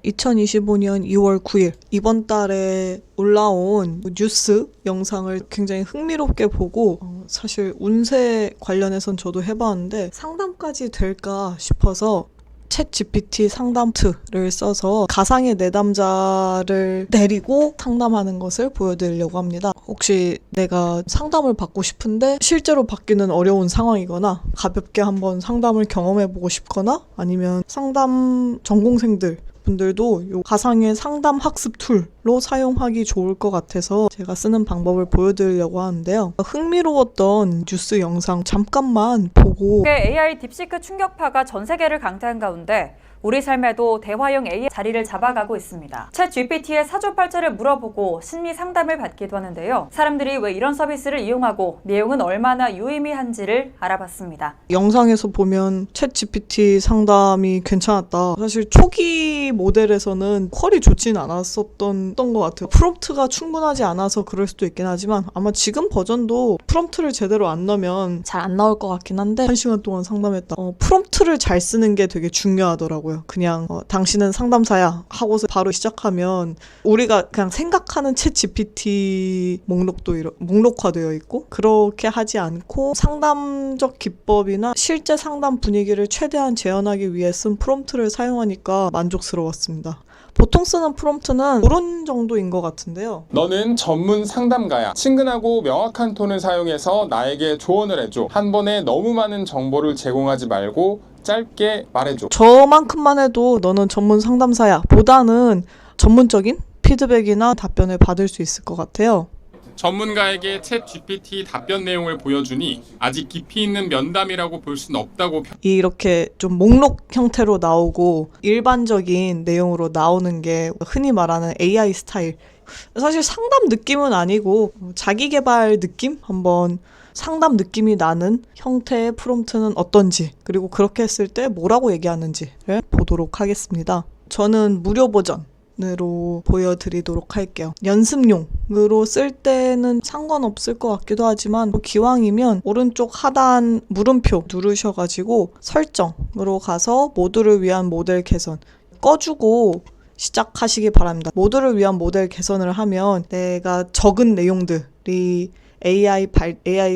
2025년 2월 9일 이번 달에 올라온 뉴스 영상을 굉장히 흥미롭게 보고 사실 운세 관련해선 저도 해봤는데 상담까지 될까 싶어서 챗 GPT 상담 툴을 써서 가상의 내담자를 내리고 상담하는 것을 보여드리려고 합니다. 혹시 내가 상담을 받고 싶은데 실제로 받기는 어려운 상황이거나 가볍게 한번 상담을 경험해보고 싶거나 아니면 상담 전공생들 분들도 이 가상의 상담 학습 툴로 사용하기 좋을 것 같아서 제가 쓰는 방법을 보여드리려고 하는데요. 흥미로웠던 뉴스 영상 잠깐만 보고 AI 딥시크 충격파가 전 세계를 강타한 가운데 우리 삶에도 대화형 AI 자리를 잡아가고 있습니다. 챗 GPT의 사주팔자를 물어보고 심리 상담을 받기도 하는데요. 사람들이 왜 이런 서비스를 이용하고 내용은 얼마나 유의미한지를 알아봤습니다. 영상에서 보면 챗 GPT 상담이 괜찮았다. 사실 초기 모델에서는 퀄이 좋진 않았었던 것 같아요. 프롬프트가 충분하지 않아서 그럴 수도 있긴 하지만 아마 지금 버전도 프롬프트를 제대로 안 넣으면 잘 안 나올 것 같긴 한데 1시간 동안 상담했다. 프롬프트를 잘 쓰는 게 되게 중요하더라고요. 그냥 당신은 상담사야 하고서 바로 시작하면 우리가 그냥 생각하는 챗 GPT 목록도 목록화되어 있고 그렇게 하지 않고 상담적 기법이나 실제 상담 분위기를 최대한 재현하기 위해 쓴 프롬프트를 사용하니까 만족스러웠습니다. 보통 쓰는 프롬프트는 이런 정도인 것 같은데요. 너는 전문 상담가야. 친근하고 명확한 톤을 사용해서 나에게 조언을 해줘. 한 번에 너무 많은 정보를 제공하지 말고 짧게 말해줘. 저만큼만 해도 너는 전문 상담사야 보다는 전문적인 피드백이나 답변을 받을 수 있을 것 같아요. 전문가에게 챗 GPT 답변 내용을 보여주니 아직 깊이 있는 면담이라고 볼 수는 없다고. 이렇게 좀 목록 형태로 나오고 일반적인 내용으로 나오는 게 흔히 말하는 AI 스타일. 사실 상담 느낌은 아니고 자기 개발 느낌? 한번 상담 느낌이 나는 형태의 프롬프트는 어떤지 그리고 그렇게 했을 때 뭐라고 얘기하는지를 보도록 하겠습니다. 저는 무료 버전으로 보여드리도록 할게요. 연습용으로 쓸 때는 상관없을 것 같기도 하지만 기왕이면 오른쪽 하단 물음표 누르셔가지고 설정으로 가서 모두를 위한 모델 개선 꺼주고 시작하시기 바랍니다. 모두를 위한 모델 개선을 하면 내가 적은 내용들이 AI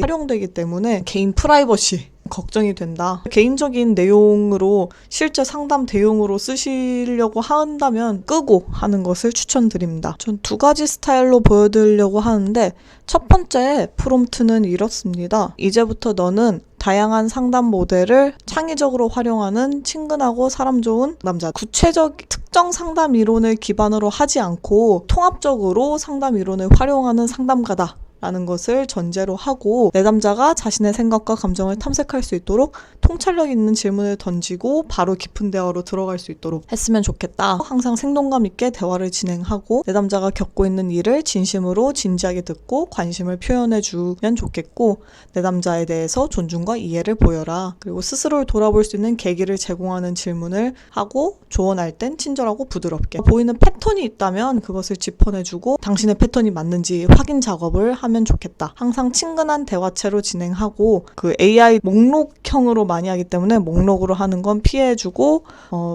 활용되기 때문에 개인 프라이버시 걱정이 된다. 개인적인 내용으로 실제 상담 대용으로 쓰시려고 한다면 끄고 하는 것을 추천드립니다. 전 두 가지 스타일로 보여드리려고 하는데 첫 번째 프롬프트는 이렇습니다. 이제부터 너는 다양한 상담 모델을 창의적으로 활용하는 친근하고 사람 좋은 남자. 구체적 특정 상담 이론을 기반으로 하지 않고 통합적으로 상담 이론을 활용하는 상담가다. 라는 것을 전제로 하고 내담자가 자신의 생각과 감정을 탐색할 수 있도록 통찰력 있는 질문을 던지고 바로 깊은 대화로 들어갈 수 있도록 했으면 좋겠다. 항상 생동감 있게 대화를 진행하고 내담자가 겪고 있는 일을 진심으로 진지하게 듣고 관심을 표현해 주면 좋겠고 내담자에 대해서 존중과 이해를 보여라. 그리고 스스로를 돌아볼 수 있는 계기를 제공하는 질문을 하고 조언할 땐 친절하고 부드럽게 보이는 패턴이 있다면 그것을 짚어내주고 당신의 패턴이 맞는지 확인 작업을 하면 좋겠다. 항상 친근한 대화체로 진행하고 그 AI 목록형으로 많이 하기 때문에 목록으로 하는 건 피해주고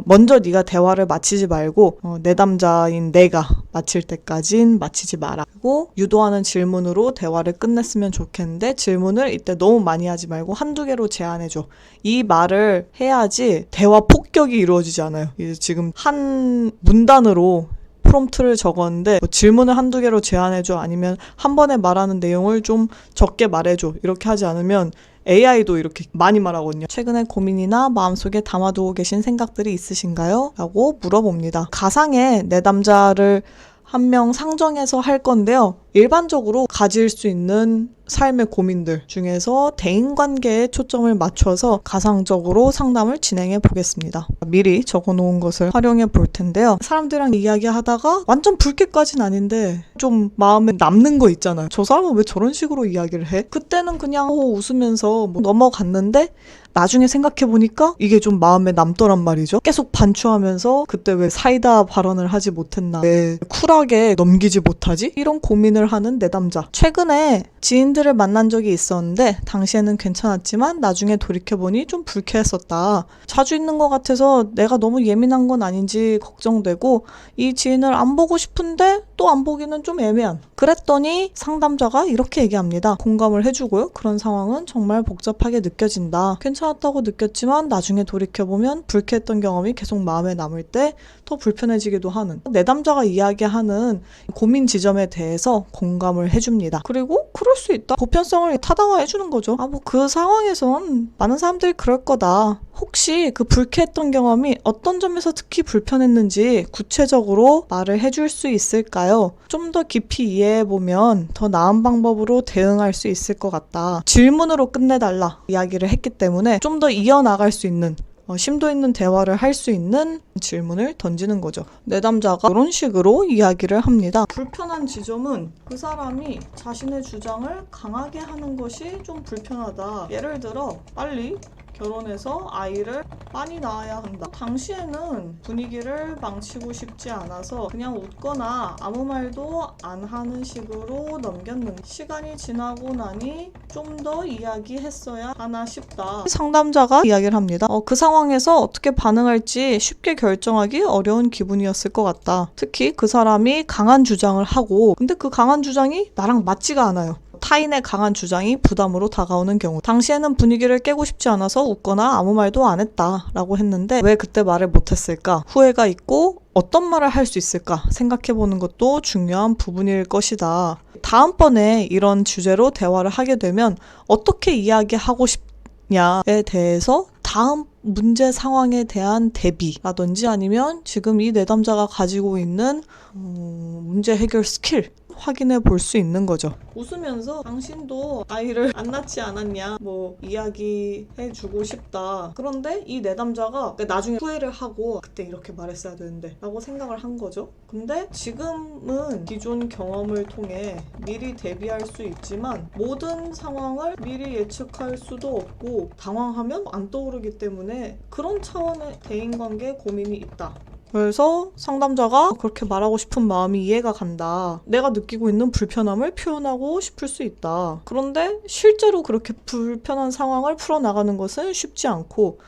먼저 네가 대화를 마치지 말고 내담자인 내가 마칠 때까진 마치지 마라. 그리고 유도하는 질문으로 대화를 끝냈으면 좋겠는데 질문을 이때 너무 많이 하지 말고 한두 개로 제한해줘. 이 말을 해야지 대화 폭격이 이루어지지 않아요. 지금 한 문단으로 프롬프트를 적었는데 질문을 한두 개로 제한해줘 아니면 한 번에 말하는 내용을 좀 적게 말해줘 이렇게 하지 않으면 AI도 이렇게 많이 말하거든요. 최근에 고민이나 마음속에 담아두고 계신 생각들이 있으신가요? 라고 물어봅니다. 가상의 내담자를 한 명 상정해서 할 건데요. 일반적으로 가질 수 있는 삶의 고민들 중에서 대인관계에 초점을 맞춰서 가상적으로 상담을 진행해 보겠습니다. 미리 적어놓은 것을 활용해 볼 텐데요. 사람들이랑 이야기하다가 완전 불쾌까지는 아닌데 좀 마음에 남는 거 있잖아요. 저 사람은 왜 저런 식으로 이야기를 해? 그때는 그냥 웃으면서 넘어갔는데 나중에 생각해보니까 이게 좀 마음에 남더란 말이죠. 계속 반추하면서 그때 왜 사이다 발언을 하지 못했나, 왜 쿨하게 넘기지 못하지? 이런 고민을 고민을 하는 내담자. 최근에 지인들을 만난 적이 있었는데 당시에는 괜찮았지만 나중에 돌이켜보니 좀 불쾌했었다. 자주 있는 것 같아서 내가 너무 예민한 건 아닌지 걱정되고 이 지인을 안 보고 싶은데 또 안 보기는 좀 애매한. 그랬더니 상담자가 이렇게 얘기합니다. 공감을 해주고요. 그런 상황은 정말 복잡하게 느껴진다. 괜찮았다고 느꼈지만 나중에 돌이켜보면 불쾌했던 경험이 계속 마음에 남을 때 더 불편해지기도 하는. 내담자가 이야기하는 고민 지점에 대해서 공감을 해줍니다. 그리고 그럴 수 있다. 보편성을 타당화해주는 거죠. 뭐 그 상황에선 많은 사람들이 그럴 거다. 혹시 그 불쾌했던 경험이 어떤 점에서 특히 불편했는지 구체적으로 말을 해줄 수 있을까요? 좀 더 깊이 이해해보면 더 나은 방법으로 대응할 수 있을 것 같다. 질문으로 끝내달라 이야기를 했기 때문에 좀 더 이어나갈 수 있는 심도 있는 대화를 할 수 있는 질문을 던지는 거죠. 내담자가 이런 식으로 이야기를 합니다. 불편한 지점은 그 사람이 자신의 주장을 강하게 하는 것이 좀 불편하다. 예를 들어 빨리 결혼해서 아이를 많이 낳아야 한다. 당시에는 분위기를 망치고 싶지 않아서 그냥 웃거나 아무 말도 안 하는 식으로 넘겼는데 시간이 지나고 나니 좀 더 이야기했어야 하나 싶다. 상담자가 이야기를 합니다. 그 상황에서 어떻게 반응할지 쉽게 결정하기 어려운 기분이었을 것 같다. 특히 그 사람이 강한 주장을 하고 근데 그 강한 주장이 나랑 맞지가 않아요. 타인의 강한 주장이 부담으로 다가오는 경우 당시에는 분위기를 깨고 싶지 않아서 웃거나 아무 말도 안 했다라고 했는데 왜 그때 말을 못했을까? 후회가 있고 어떤 말을 할 수 있을까 생각해보는 것도 중요한 부분일 것이다. 다음번에 이런 주제로 대화를 하게 되면 어떻게 이야기하고 싶냐에 대해서 다음 문제 상황에 대한 대비라든지 아니면 지금 이 내담자가 가지고 있는 문제 해결 스킬 확인해 볼 수 있는 거죠. 웃으면서 당신도 아이를 안 낳지 않았냐 이야기해 주고 싶다. 그런데 이 내담자가 나중에 후회를 하고 그때 이렇게 말했어야 되는데 라고 생각을 한 거죠. 근데 지금은 기존 경험을 통해 미리 대비할 수 있지만 모든 상황을 미리 예측할 수도 없고 당황하면 안 떠오르기 때문에 그런 차원의 대인관계 고민이 있다. 그래서 상담자가 그렇게 말하고 싶은 마음이 이해가 간다. 내가 느끼고 있는 불편함을 표현하고 싶을 수 있다. 그런데 실제로 그렇게 불편한 상황을 풀어나가는 것은 쉽지 않고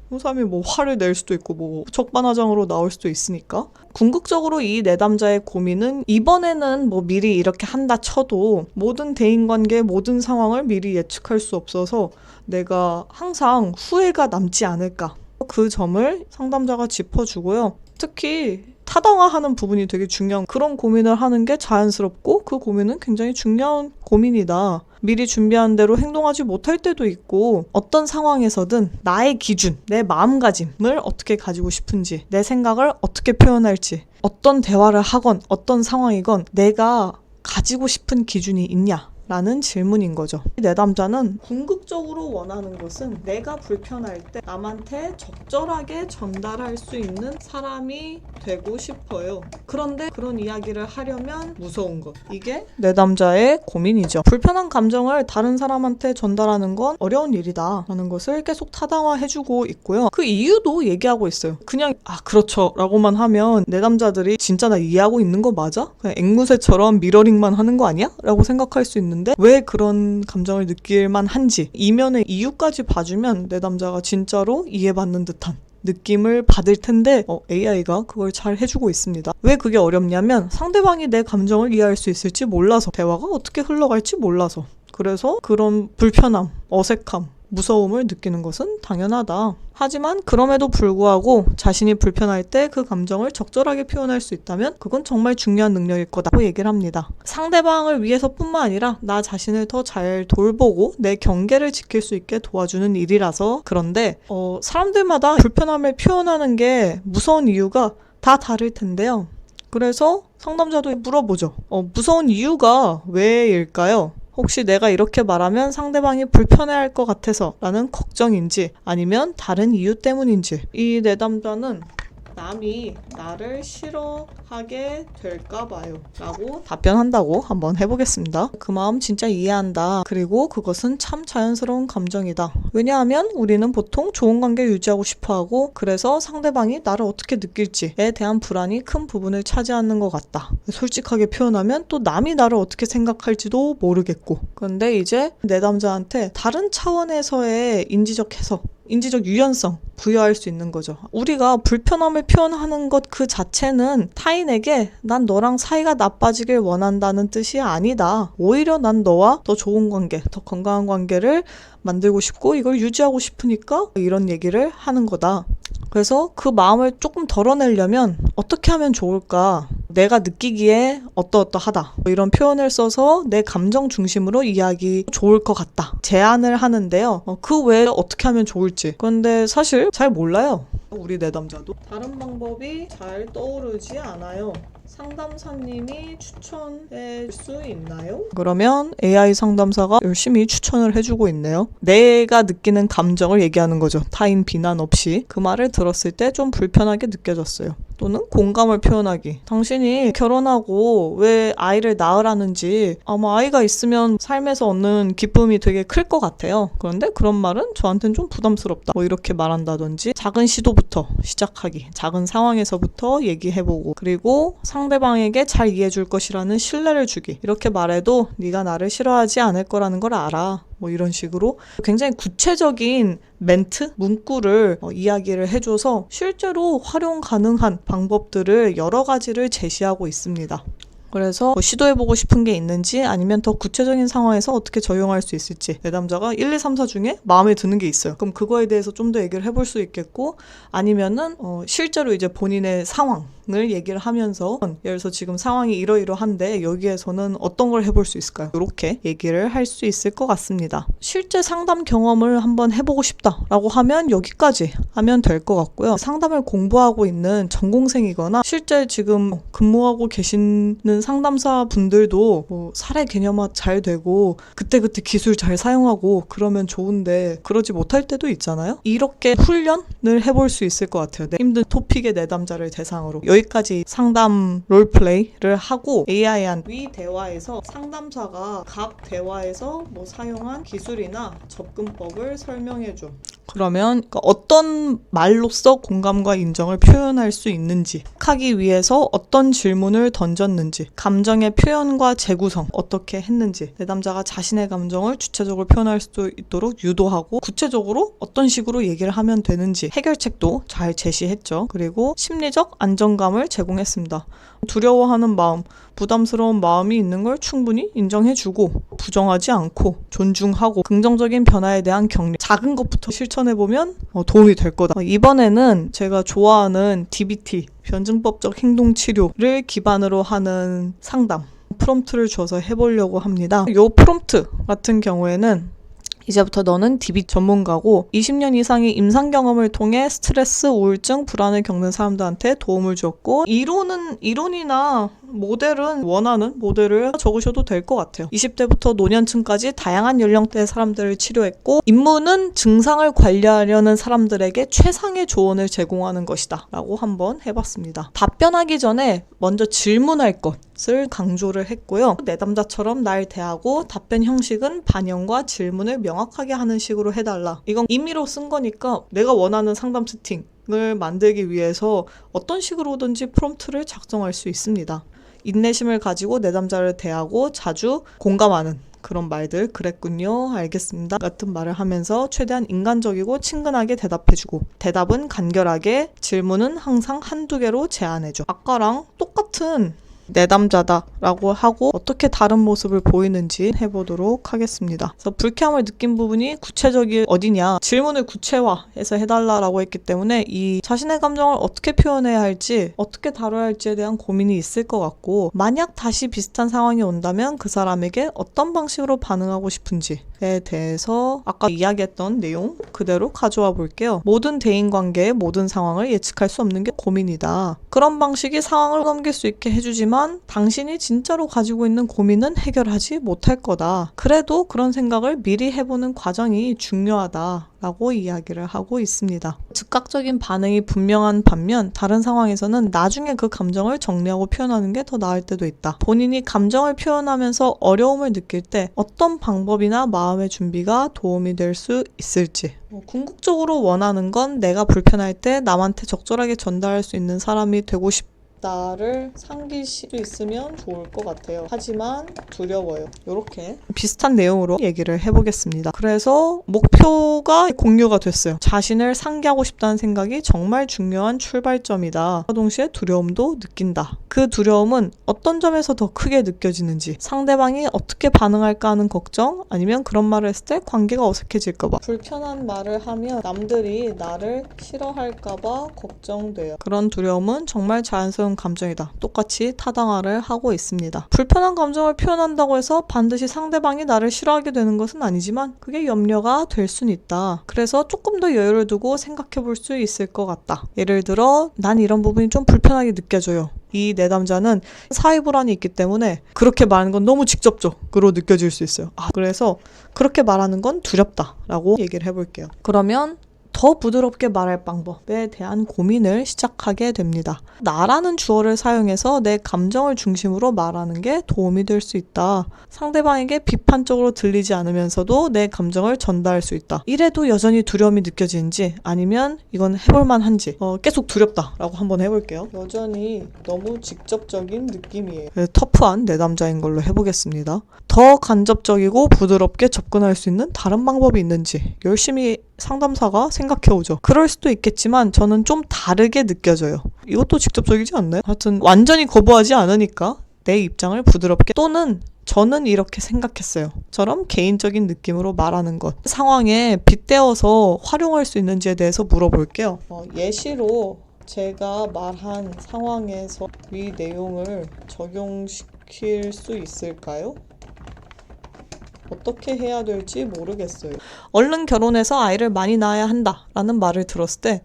그 사람이 화를 낼 수도 있고 적반하장으로 나올 수도 있으니까 궁극적으로 이 내담자의 고민은 이번에는 미리 이렇게 한다 쳐도 모든 대인관계 모든 상황을 미리 예측할 수 없어서 내가 항상 후회가 남지 않을까 그 점을 상담자가 짚어주고요. 특히 타당화하는 부분이 되게 중요한 그런 고민을 하는 게 자연스럽고 그 고민은 굉장히 중요한 고민이다. 미리 준비한 대로 행동하지 못할 때도 있고 어떤 상황에서든 나의 기준, 내 마음가짐을 어떻게 가지고 싶은지 내 생각을 어떻게 표현할지 어떤 대화를 하건 어떤 상황이건 내가 가지고 싶은 기준이 있냐 라는 질문인 거죠. 내담자는 궁극적으로 원하는 것은 내가 불편할 때 남한테 적절하게 전달할 수 있는 사람이 되고 싶어요. 그런데 그런 이야기를 하려면 무서운 것. 이게 내담자의 고민이죠. 불편한 감정을 다른 사람한테 전달하는 건 어려운 일이다 라는 것을 계속 타당화해주고 있고요. 그 이유도 얘기하고 있어요. 그냥 그렇죠 라고만 하면 내담자들이 진짜 나 이해하고 있는 거 맞아? 그냥 앵무새처럼 미러링만 하는 거 아니야? 라고 생각할 수 있는데 왜 그런 감정을 느낄만 한지 이면의 이유까지 봐주면 내담자가 진짜로 이해받는 듯한 느낌을 받을 텐데 AI가 그걸 잘 해주고 있습니다. 왜 그게 어렵냐면 상대방이 내 감정을 이해할 수 있을지 몰라서 대화가 어떻게 흘러갈지 몰라서 그래서 그런 불편함, 어색함 무서움을 느끼는 것은 당연하다. 하지만 그럼에도 불구하고 자신이 불편할 때 그 감정을 적절하게 표현할 수 있다면 그건 정말 중요한 능력일 거다고 얘기를 합니다. 상대방을 위해서뿐만 아니라 나 자신을 더 잘 돌보고 내 경계를 지킬 수 있게 도와주는 일이라서 그런데 사람들마다 불편함을 표현하는 게 무서운 이유가 다 다를 텐데요. 그래서 상담자도 물어보죠. 무서운 이유가 왜일까요? 혹시 내가 이렇게 말하면 상대방이 불편해할 것 같아서 라는 걱정인지 아니면 다른 이유 때문인지 이 내담자는 남이 나를 싫어하게 될까 봐요 라고 답변한다고 한번 해보겠습니다. 그 마음 진짜 이해한다. 그리고 그것은 참 자연스러운 감정이다. 왜냐하면 우리는 보통 좋은 관계 유지하고 싶어하고 그래서 상대방이 나를 어떻게 느낄지에 대한 불안이 큰 부분을 차지하는 것 같다. 솔직하게 표현하면 또 남이 나를 어떻게 생각할지도 모르겠고 그런데 이제 내담자한테 다른 차원에서의 인지적 해석 인지적 유연성 부여할 수 있는 거죠. 우리가 불편함을 표현하는 것 그 자체는 타인에게 난 너랑 사이가 나빠지길 원한다는 뜻이 아니다. 오히려 난 너와 더 좋은 관계, 더 건강한 관계를 만들고 싶고 이걸 유지하고 싶으니까 이런 얘기를 하는 거다. 그래서 그 마음을 조금 덜어내려면 어떻게 하면 좋을까? 내가 느끼기에 어떠어떠하다. 이런 표현을 써서 내 감정 중심으로 이야기 좋을 것 같다. 제안을 하는데요. 그 외에 어떻게 하면 좋을지. 그런데 사실 잘 몰라요. 우리 내담자도. 다른 방법이 잘 떠오르지 않아요. 상담사님이 추천해 줄 수 있나요? 그러면 AI 상담사가 열심히 추천을 해주고 있네요. 내가 느끼는 감정을 얘기하는 거죠. 타인 비난 없이. 그 말을 들었을 때 좀 불편하게 느껴졌어요. 또는 공감을 표현하기. 당신이 결혼하고 왜 아이를 낳으라는지 아마 아이가 있으면 삶에서 얻는 기쁨이 되게 클 것 같아요. 그런데 그런 말은 저한테는 좀 부담스럽다. 뭐 이렇게 말한다든지 작은 시도부터 시작하기. 작은 상황에서부터 얘기해보고 그리고 상대방에게 잘 이해해줄 것이라는 신뢰를 주기. 이렇게 말해도 네가 나를 싫어하지 않을 거라는 걸 알아. 뭐 이런 식으로 굉장히 구체적인 멘트, 문구를 이야기를 해줘서 실제로 활용 가능한 방법들을 여러 가지를 제시하고 있습니다. 그래서 시도해보고 싶은 게 있는지 아니면 더 구체적인 상황에서 어떻게 적용할 수 있을지 내담자가 1, 2, 3, 4 중에 마음에 드는 게 있어요. 그럼 그거에 대해서 좀 더 얘기를 해볼 수 있겠고 아니면은 실제로 이제 본인의 상황을 얘기를 하면서 예를 들어서 지금 상황이 이러이러한데 여기에서는 어떤 걸 해볼 수 있을까요? 이렇게 얘기를 할 수 있을 것 같습니다. 실제 상담 경험을 한번 해보고 싶다라고 하면 여기까지 하면 될 것 같고요. 상담을 공부하고 있는 전공생이거나 실제 지금 근무하고 계시는 상담사 분들도 뭐 사례 개념화 잘 되고 그때그때 기술 잘 사용하고 그러면 좋은데 그러지 못할 때도 있잖아요. 이렇게 훈련을 해볼 수 있을 것 같아요. 힘든 토픽의 내담자를 대상으로 여기까지 상담 롤플레이를 하고 AI한 위 대화에서 상담사가 각 대화에서 뭐 사용한 기술이나 접근법을 설명해줘. 그러면 어떤 말로써 공감과 인정을 표현할 수 있는지 하기 위해서 어떤 질문을 던졌는지 감정의 표현과 재구성 어떻게 했는지 내담자가 자신의 감정을 주체적으로 표현할 수 있도록 유도하고 구체적으로 어떤 식으로 얘기를 하면 되는지 해결책도 잘 제시했죠. 그리고 심리적 안정감을 제공했습니다. 두려워하는 마음, 부담스러운 마음이 있는 걸 충분히 인정해주고 부정하지 않고 존중하고 긍정적인 변화에 대한 격려 작은 것부터 실천해보면 도움이 될 거다. 이번에는 제가 좋아하는 DBT 변증법적 행동치료를 기반으로 하는 상담 프롬프트를 줘서 해보려고 합니다. 이 프롬프트 같은 경우에는 이제부터 너는 DBT 전문가고 20년 이상의 임상 경험을 통해 스트레스, 우울증, 불안을 겪는 사람들한테 도움을 줬고 이론이나 모델은 원하는 모델을 적으셔도 될 것 같아요. 20대부터 노년층까지 다양한 연령대의 사람들을 치료했고 임무는 증상을 관리하려는 사람들에게 최상의 조언을 제공하는 것이다 라고 한번 해봤습니다. 답변하기 전에 먼저 질문할 것을 강조를 했고요. 내담자처럼 날 대하고 답변 형식은 반영과 질문을 명확하게 하는 식으로 해달라. 이건 임의로 쓴 거니까 내가 원하는 상담 세팅을 만들기 위해서 어떤 식으로든지 프롬프트를 작성할 수 있습니다. 인내심을 가지고 내담자를 대하고 자주 공감하는 그런 말들 그랬군요. 알겠습니다. 같은 말을 하면서 최대한 인간적이고 친근하게 대답해주고 대답은 간결하게 질문은 항상 한두 개로 제한해줘. 아까랑 똑같은 내담자다라고 하고 어떻게 다른 모습을 보이는지 해보도록 하겠습니다. 그래서 불쾌함을 느낀 부분이 구체적이 어디냐 질문을 구체화해서 해달라고 했기 때문에 이 자신의 감정을 어떻게 표현해야 할지 어떻게 다뤄야 할지에 대한 고민이 있을 것 같고 만약 다시 비슷한 상황이 온다면 그 사람에게 어떤 방식으로 반응하고 싶은지에 대해서 아까 이야기했던 내용 그대로 가져와 볼게요. 모든 대인관계의 모든 상황을 예측할 수 없는 게 고민이다. 그런 방식이 상황을 넘길 수 있게 해주지만 당신이 진짜로 가지고 있는 고민은 해결하지 못할 거다. 그래도 그런 생각을 미리 해보는 과정이 중요하다. 라고 이야기를 하고 있습니다. 즉각적인 반응이 분명한 반면 다른 상황에서는 나중에 그 감정을 정리하고 표현하는 게 더 나을 때도 있다. 본인이 감정을 표현하면서 어려움을 느낄 때 어떤 방법이나 마음의 준비가 도움이 될 수 있을지. 궁극적으로 원하는 건 내가 불편할 때 남한테 적절하게 전달할 수 있는 사람이 되고 싶다를 상기실 수 있으면 좋을 것 같아요. 하지만 두려워요. 이렇게 비슷한 내용으로 얘기를 해보겠습니다. 그래서 목표가 공유가 됐어요. 자신을 상기하고 싶다는 생각이 정말 중요한 출발점이다. 동시에 두려움도 느낀다. 그 두려움은 어떤 점에서 더 크게 느껴지는지, 상대방이 어떻게 반응할까 하는 걱정, 아니면 그런 말을 했을 때 관계가 어색해질까 봐, 불편한 말을 하면 남들이 나를 싫어할까 봐 걱정돼요. 그런 두려움은 정말 자연스러운 감정이다. 똑같이 타당화를 하고 있습니다. 불편한 감정을 표현한다고 해서 반드시 상대방이 나를 싫어하게 되는 것은 아니지만 그게 염려가 될 수는 있다. 그래서 조금 더 여유를 두고 생각해 볼 수 있을 것 같다. 예를 들어 난 이런 부분이 좀 불편하게 느껴져요. 이 내담자는 사회 불안이 있기 때문에 그렇게 말하는 건 너무 직접적으로 느껴질 수 있어요. 그래서 그렇게 말하는 건 두렵다라고 얘기를 해볼게요. 그러면 더 부드럽게 말할 방법에 대한 고민을 시작하게 됩니다. 나라는 주어를 사용해서 내 감정을 중심으로 말하는 게 도움이 될 수 있다. 상대방에게 비판적으로 들리지 않으면서도 내 감정을 전달할 수 있다. 이래도 여전히 두려움이 느껴지는지 아니면 이건 해볼만 한지 계속 두렵다라고 한번 해볼게요. 여전히 너무 직접적인 느낌이에요. 터프한 내담자인 걸로 해보겠습니다. 더 간접적이고 부드럽게 접근할 수 있는 다른 방법이 있는지 열심히 상담사가 생각해오죠. 그럴 수도 있겠지만 저는 좀 다르게 느껴져요. 이것도 직접적이지 않나요? 하여튼 완전히 거부하지 않으니까 내 입장을 부드럽게 또는 저는 이렇게 생각했어요. 처럼 개인적인 느낌으로 말하는 것. 상황에 빗대어서 활용할 수 있는지에 대해서 물어볼게요. 예시로 제가 말한 상황에서 이 내용을 적용시킬 수 있을까요? 어떻게 해야 될지 모르겠어요. 얼른 결혼해서 아이를 많이 낳아야 한다라는 말을 들었을 때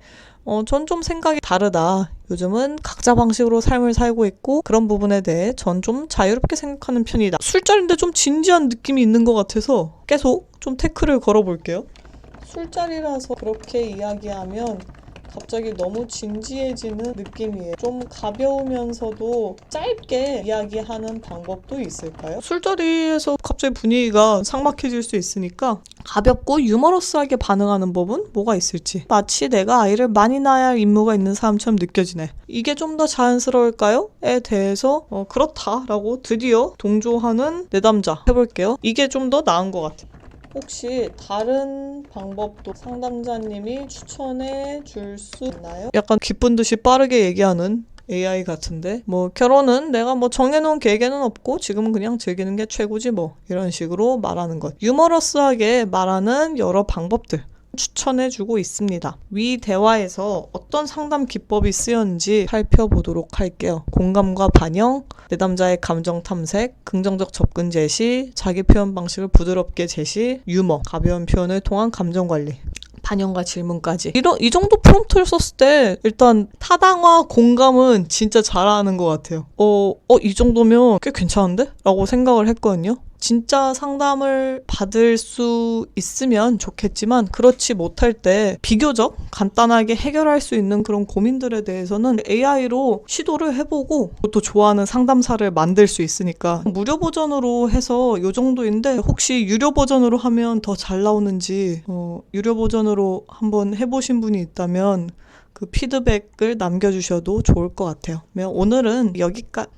전 좀 생각이 다르다. 요즘은 각자 방식으로 삶을 살고 있고 그런 부분에 대해 전 좀 자유롭게 생각하는 편이다. 술자리인데 좀 진지한 느낌이 있는 것 같아서 계속 좀 태클을 걸어볼게요. 술자리라서 그렇게 이야기하면 갑자기 너무 진지해지는 느낌이에요. 좀 가벼우면서도 짧게 이야기하는 방법도 있을까요? 술자리에서 갑자기 분위기가 삭막해질 수 있으니까 가볍고 유머러스하게 반응하는 법은 뭐가 있을지. 마치 내가 아이를 많이 낳아야 할 임무가 있는 사람처럼 느껴지네. 이게 좀 더 자연스러울까요? 에 대해서 그렇다라고 드디어 동조하는 내담자 해볼게요. 이게 좀 더 나은 것 같아요. 혹시 다른 방법도 상담자님이 추천해 줄 수 있나요? 약간 기쁜 듯이 빠르게 얘기하는 AI 같은데 결혼은 내가 정해놓은 계획에는 없고 지금은 그냥 즐기는 게 최고지 이런 식으로 말하는 것. 유머러스하게 말하는 여러 방법들 추천해주고 있습니다. 위 대화에서 어떤 상담 기법이 쓰였는지 살펴보도록 할게요. 공감과 반영, 내담자의 감정 탐색, 긍정적 접근 제시, 자기 표현 방식을 부드럽게 제시, 유머, 가벼운 표현을 통한 감정 관리. 반영과 질문까지. 이 정도 프롬프트를 썼을 때 일단 타당화 공감은 진짜 잘하는 것 같아요. 이 정도면 꽤 괜찮은데? 라고 생각을 했거든요. 진짜 상담을 받을 수 있으면 좋겠지만 그렇지 못할 때 비교적 간단하게 해결할 수 있는 그런 고민들에 대해서는 AI로 시도를 해보고 또 좋아하는 상담사를 만들 수 있으니까 무료 버전으로 해서 이 정도인데 혹시 유료 버전으로 하면 더 잘 나오는지 유료 버전으로 한번 해보신 분이 있다면 그 피드백을 남겨주셔도 좋을 것 같아요. 오늘은 여기까지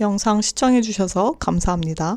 영상 시청해주셔서 감사합니다.